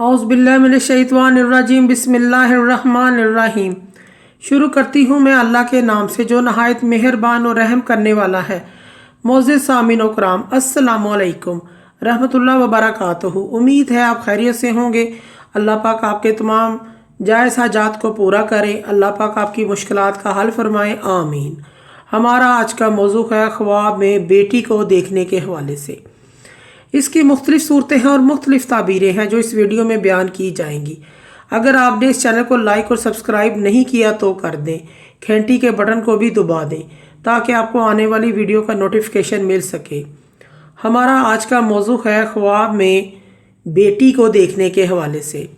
औज़ुबिल्लाहिमिनश्शैतानिर्रजीम बिस्मिल्लाहिर्रहमानिर्रहीम। शुरू करती हूँ मैं अल्लाह के नाम से जो नहायत मेहरबान और रहम करने वाला है। मोअज़्ज़िज़ सामीन व कराम, अस्सलामु अलैकुम रहमतुल्लाहि व बरकातुहू। उम्मीद है आप खैरियत से होंगे। अल्लाह पाक आपके तमाम जायज़ हाजात को पूरा करे। अल्लाह पाक आपकी मुश्किलात का हल फरमाए, आमीन। हमारा आज का मौजू है ख्वाब में बेटी को देखने के हवाले से। इसकी मुख्तलिफ सूरतें हैं और मुख्तलिफ ताबीरें हैं जो इस वीडियो में बयान की जाएंगी। अगर आपने इस चैनल को लाइक और सब्सक्राइब नहीं किया तो कर दें, घंटी के बटन को भी दबा दें ताकि आपको आने वाली वीडियो का नोटिफिकेशन मिल सके। हमारा आज का मौजू है ख्वाब में बेटी को देखने के हवाले से।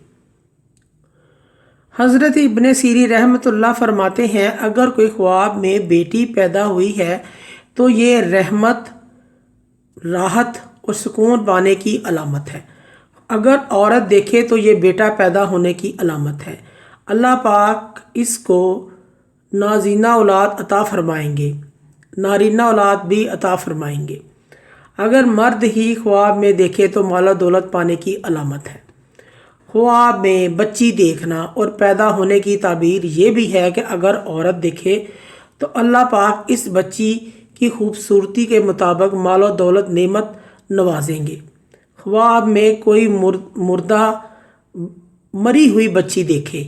हज़रत इब्ने सीरी रहमतुल्लाह फरमाते हैं, अगर कोई ख्वाब में बेटी पैदा हुई है तो ये रहमत, राहत और सुकून पाने की अलामत है। अगर औरत देखे तो ये बेटा पैदा होने की अलामत है। अल्लाह पाक इसको नाजीना औलाद अता फरमाएंगे, नारीना औलाद भी अता फरमाएंगे। अगर मर्द ही ख्वाब में देखे तो माला दौलत पाने की अलामत है। ख्वाब में बच्ची देखना और पैदा होने की ताबीर ये भी है कि अगर औरत देखे तो अल्लाह पाक इस बच्ची की खूबसूरती के मुताबिक मालो दौलत नेमत नवाजेंगे। ख्वाब में कोई मुर्दा मरी हुई बच्ची देखे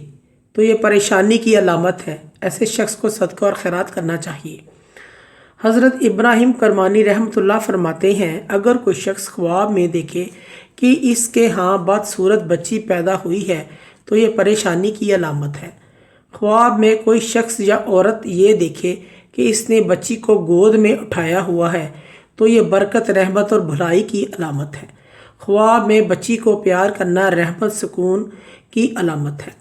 तो ये परेशानी की अलामत है। ऐसे शख्स को सदका और खैरात करना चाहिए। हज़रत इब्राहिम करमानी रहमतुल्लाह फरमाते हैं, अगर कोई शख्स ख्वाब में देखे कि इसके यहाँ बदसूरत बच्ची पैदा हुई है तो ये परेशानी की अलामत है। ख्वाब में कोई शख्स या औरत ये देखे कि इसने बच्ची को गोद में उठाया हुआ है तो ये बरकत, रहमत और भलाई की अलामत है। ख्वाब में बच्ची को प्यार करना रहमत, सुकून की अलामत है।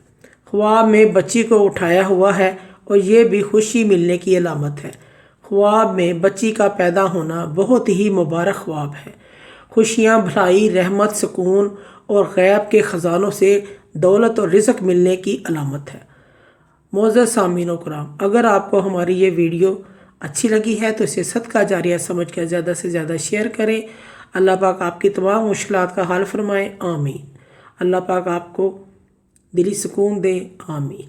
ख्वाब में बच्ची को उठाया हुआ है और ये भी खुशी मिलने की अलामत है। ख्वाब में बच्ची का पैदा होना बहुत ही मुबारक ख्वाब है। खुशियाँ, भलाई, रहमत, सुकून और गैब के ख़जानों से दौलत और रिज़्क़ मिलने की अलामत है। मोअज़्ज़िज़ सामीन व कराम, अगर आपको हमारी ये वीडियो अच्छी लगी है तो इसे सदका जारिया समझ कर ज़्यादा से ज़्यादा शेयर करें। अल्लाह पाक आपकी तमाम मुश्किलात का हल फरमाए, आमीन। अल्लाह पाक आपको दिली सुकून दे, आमीन।